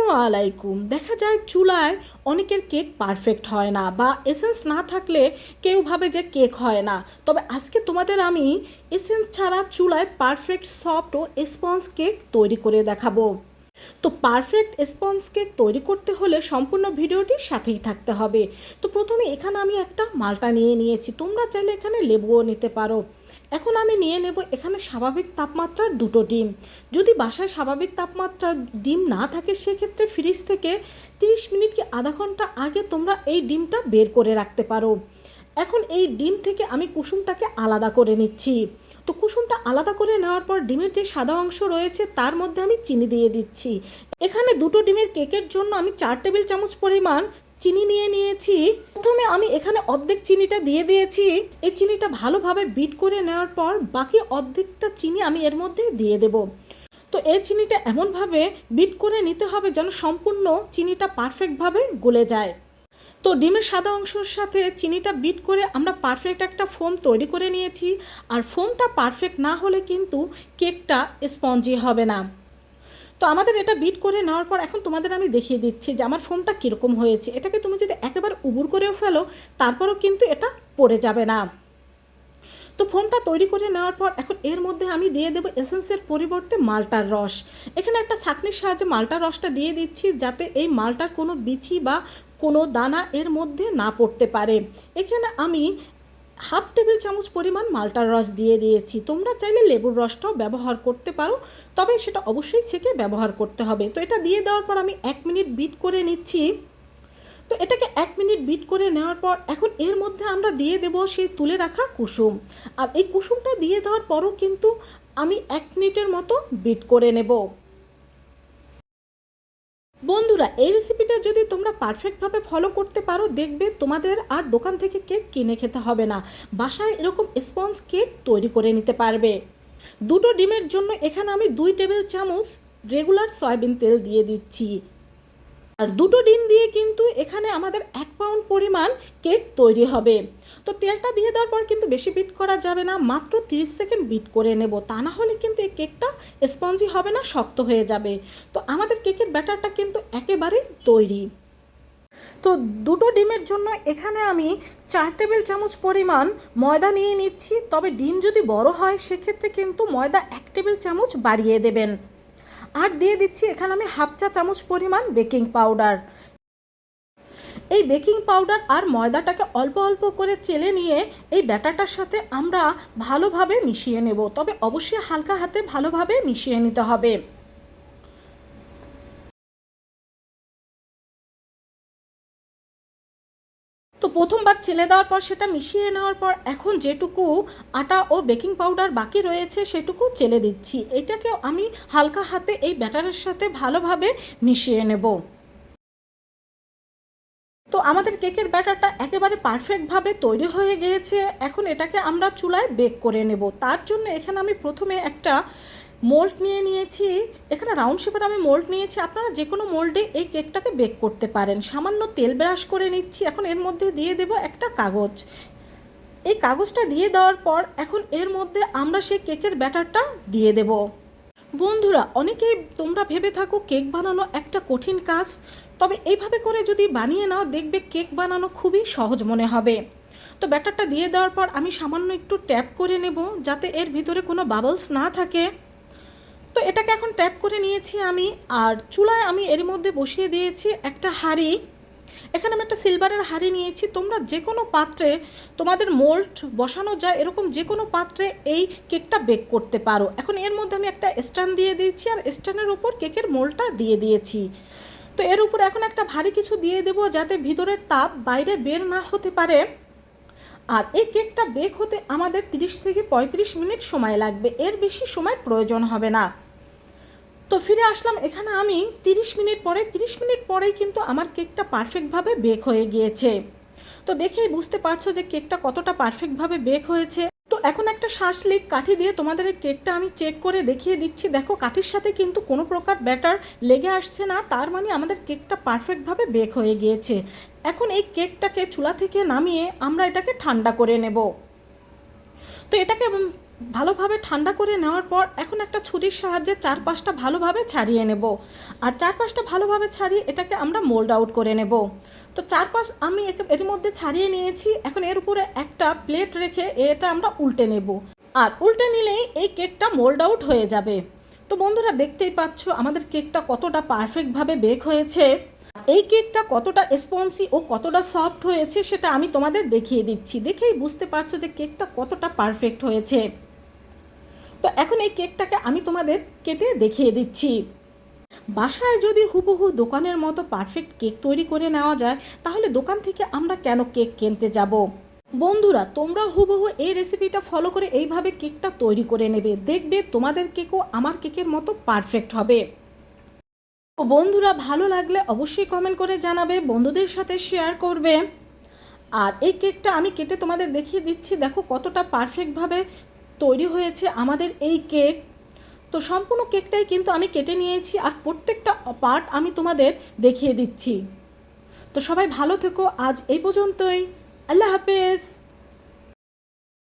আসসালামু আলাইকুম। দেখা যায় চুলায় অনেকের কেক পারফেক্ট হয় না বা এসেন্স না থাকলে কেউ ভাবে যে কেক হয় না। তবে আজকে তোমাদের আমি এসেন্স ছাড়া চুলায় পারফেক্ট সফট ও স্পঞ্জ কেক তৈরি করে দেখাবো। তো পারফেক্ট স্পঞ্জ কেক তৈরি করতে হলে সম্পূর্ণ ভিডিওটির সাথেই থাকতে হবে। তো প্রথমে এখানে আমি একটা মাল্টা নিয়ে নিয়েছি, তোমরা চাইলে এখানে লেবুও নিতে পারো। এখন আমি নিয়ে নেব এখানে স্বাভাবিক তাপমাত্রার দুটো ডিম। যদি বাসায় স্বাভাবিক তাপমাত্রার ডিম না থাকে সেক্ষেত্রে ফ্রিজ থেকে 30 মিনিট কি আধা ঘন্টা আগে তোমরা এই ডিমটা বের করে রাখতে পারো। এখন এই ডিম থেকে আমি কুসুমটাকে আলাদা করে নিচ্ছি। তো কুসুমটা আলাদা করে নেওয়ার পর ডিমের যে সাদা অংশ রয়েছে তার মধ্যে আমি চিনি দিয়ে দিচ্ছি। এখানে দুটো ডিমের কেকের জন্য আমি 4 টেবিল চামচ পরিমাণ চিনি নিয়ে নিয়েছি। প্রথমে আমি এখানে অর্ধেক চিনিটা দিয়ে দিয়েছি। এই চিনিটা ভালোভাবে বিট করে নেওয়ার পর বাকি অর্ধেকটা চিনি আমি এর মধ্যে দিয়ে দেব। তো এই চিনিটা এমনভাবে বিট করে নিতে হবে যেন সম্পূর্ণ চিনিটা পারফেক্টভাবে গলে যায়। তো ডিমের সাদা অংশের সাথে চিনিটা বিট করে আমরা পারফেক্ট একটা ফোম তৈরি করে নিয়েছি। আর ফোমটা পারফেক্ট না হলে কিন্তু কেকটা স্পঞ্জি হবে না। তো আমাদের এটা বিট করে নেওয়ার পর এখন তোমাদের আমি দেখিয়ে দিচ্ছি যে আমার ফোমটা কীরকম হয়েছে। এটাকে তুমি যদি একেবারে উবুর করেও ফেলো তারপরও কিন্তু এটা পড়ে যাবে না। তো ফোমটা তৈরি করে নেওয়ার পর এখন এর মধ্যে আমি দিয়ে দেবো এসেন্সের পরিবর্তে মাল্টার রস। এখানে একটা ছাঁকনির সাহায্যে মাল্টার রসটা দিয়ে দিচ্ছি যাতে এই মাল্টার কোনো বিচি বা কোনো দানা এর মধ্যে না পড়তে পারে। এখানে আমি হাফ টেবিল চামচ পরিমাণ মাল্টার রস দিয়ে দিয়েছি। তোমরা চাইলে লেবুর রসটাও ব্যবহার করতে পারো, তবে সেটা অবশ্যই ছেঁকে ব্যবহার করতে হবে। তো এটা দিয়ে দেওয়ার পর আমি 1 মিনিট বিট করে নিচ্ছি। তো এটাকে 1 মিনিট বিট করে নেওয়ার পর এখন এর মধ্যে আমরা দিয়ে দেব সেই তুলে রাখা কুসুম। আর এই কুসুমটা দিয়ে দেওয়ার পরও কিন্তু আমি 1 মিনিটের মতো বিট করে নেব। বন্ধুরা, এই রেসিপিটা যদি তোমরা পারফেক্টভাবে ফলো করতে পারো দেখবে তোমাদের আর দোকান থেকে কেক কিনে খেতে হবে না, বাসায় এরকম স্পঞ্জ কেক তৈরি করে নিতে পারবে। দুটো ডিমের জন্য এখানে আমি 2 টেবিল চামচ রেগুলার সয়াবিন তেল দিয়ে দিচ্ছি। আর দুটো ডিম দিয়ে কিন্তু এখানে আমাদের 1 পাউন্ড পরিমাণ কেক তৈরি হবে। তো তেলটা দিয়ে দেওয়ার পর কিন্তু বেশি বিট করা যাবে না, মাত্র 30 সেকেন্ড বিট করে নেব, তা না হলে কিন্তু এই কেকটা স্পঞ্জি হবে না, শক্ত হয়ে যাবে। তো আমাদের কেকের ব্যাটারটা কিন্তু একেবারেই তৈরি। তো দুটো ডিমের জন্য এখানে আমি 4 টেবিল চামচ পরিমাণ ময়দা নিয়ে নিচ্ছি। তবে ডিম যদি বড় হয় সেক্ষেত্রে কিন্তু ময়দা 1 টেবিল চামচ বাড়িয়ে দেবেন। আর দিয়ে দিচ্ছি এখানে আমি হাফ চা চামচ পরিমাণ বেকিং পাউডার। এই বেকিং পাউডার আর ময়দাটাকে অল্প অল্প করে চেলে নিয়ে এই ব্যাটারটার সাথে আমরা ভালোভাবে মিশিয়ে নেব, তবে অবশ্যই হালকা হাতে ভালোভাবে মিশিয়ে নিতে হবে। তো প্রথমবার চেলে দেওয়ার পর সেটা মিশিয়ে নেওয়ার পর এখন যেটুকু আটা ও বেকিং পাউডার বাকি রয়েছে সেটুকু চেলে দিচ্ছি। এটাকে আমি হালকা হাতে এই ব্যাটারের সাথে ভালোভাবে মিশিয়ে নেব। তো আমাদের কেকের ব্যাটারটা একেবারে পারফেক্টভাবে তৈরি হয়ে গিয়েছে। এখন এটাকে আমরা চুলায় বেক করে নেব। তার জন্য এখানে আমি প্রথমে একটা মোল্ড নিয়ে নিয়েছি। এখানে রাউন্ড শেপের আমি মোল্ড নিয়েছি, আপনারা যে কোনো মোল্ডে এই কেকটাকে বেক করতে পারেন। সামান্য তেল ব্রাশ করে নিচ্ছি। এখন এর মধ্যে দিয়ে দেব একটা কাগজ। এই কাগজটা দিয়ে দেওয়ার পর এখন এর মধ্যে আমরা সেই কেকের ব্যাটারটা দিয়ে দেব। বন্ধুরা, অনেকেই তোমরা ভেবে থাকো কেক বানানো একটা কঠিন কাজ, তবে এইভাবে করে যদি বানিয়ে নাও দেখবে কেক বানানো খুবই সহজ মনে হবে। তো ব্যাটারটা দিয়ে দেওয়ার পর আমি সামান্য একটু ট্যাপ করে নেব যাতে এর ভিতরে কোনো বাবলস না থাকে। তো এটাকে এখন ট্যাপ করে নিয়েছি আমি। আর চুলায় আমি এর মধ্যে বসিয়ে দিয়েছি একটা হাঁড়ি। এখানে আমি একটা সিলভারের হাঁড়ি নিয়েছি। তোমরা যে কোনো পাত্রে তোমাদের মোল্ড বসানো যায় এরকম যে কোনো পাত্রে এই কেকটা বেক করতে পারো। এখন এর মধ্যে আমি একটা স্ট্যান্ড দিয়ে দিয়েছি আর স্ট্যান্ডের উপর কেকের মোল্ডটা দিয়ে দিয়েছি। তো এর উপর এখন একটা ভারী কিছু দিয়ে দেবো যাতে ভিতরের তাপ বাইরে বের না হতে পারে। আর এই কেকটা বেক হতে আমাদের 30 থেকে 35 মিনিট সময় লাগবে, এর বেশি সময় প্রয়োজন হবে না। তো ফিরে আসলাম এখানে আমি 30 মিনিট পরে। 30 মিনিট পরেই কিন্তু আমার কেকটা পারফেক্টভাবে বেক হয়ে গিয়েছে। তো দেখেই বুঝতে পারছো যে কেকটা কতটা পারফেক্টভাবে বেক হয়েছে। তো এখন একটা শাঁসলিক কাঠি দিয়ে তোমাদের এই কেকটা আমি চেক করে দেখিয়ে দিচ্ছি। দেখো, কাঠির সাথে কিন্তু কোনো প্রকার ব্যাটার লেগে আসছে না, তার মানে আমাদের কেকটা পারফেক্টভাবে বেক হয়ে গিয়েছে। এখন এই কেকটাকে চুলা থেকে নামিয়ে আমরা এটাকে ঠান্ডা করে নেব। তো এটাকে ভালোভাবে ঠান্ডা করে নেওয়ার পর এখন একটা ছুরির সাহায্যে চারপাশটা ভালোভাবে ছাড়িয়ে নেব। আর চারপাশটা ভালোভাবে ছাড়িয়ে এটাকে আমরা মোল্ড আউট করে নেব। তো চারপাশ আমি এর মধ্যে ছাড়িয়ে নিয়েছি। এখন এর উপরে একটা প্লেট রেখে এটা আমরা উল্টে নেব। আর উল্টে নিলেই এই কেকটা মোল্ড আউট হয়ে যাবে। তো বন্ধুরা, দেখতেই পাচ্ছ আমাদের কেকটা কতটা পারফেক্টভাবে বেক হয়েছে। এই কেকটা কতটা স্পঞ্জি ও কতটা সফট হয়েছে সেটা আমি তোমাদের দেখিয়ে দিচ্ছি। দেখেই বুঝতে পারছো যে কেকটা কতটা পারফেক্ট হয়েছে। তো এখন এই কেকটাকে আমি তোমাদের কেটে দেখিয়ে দিচ্ছি। বাসায় যদি হুবহু দোকানের মতো পারফেক্ট কেক তৈরি করে নেওয়া যায়, তাহলে দোকান থেকে আমরা কেন কেক কিনতে যাব? বন্ধুরা, তোমরা হুবহু এই রেসিপিটা ফলো করে এইভাবে কেকটা তৈরি করে নেবে। দেখবে তোমাদের কেকও আমার কেকের মতো পারফেক্ট হবে। তো বন্ধুরা, ভালো লাগলে অবশ্যই কমেন্ট করে জানাবে, বন্ধুদের সাথে শেয়ার করবে। আর এই কেকটা আমি কেটে তোমাদের দেখিয়ে দিচ্ছি। দেখো কতটা পারফেক্টভাবে তৈরি হয়েছে আমাদের এই কেক। তো সম্পূর্ণ কেকটাই কিন্তু আমি কেটে নিয়েছি আর প্রত্যেকটা পার্ট আমি তোমাদের দেখিয়ে দিচ্ছি। তো সবাই ভালো থেকো, আজ এই পর্যন্তই। আল্লাহ হাফেজ।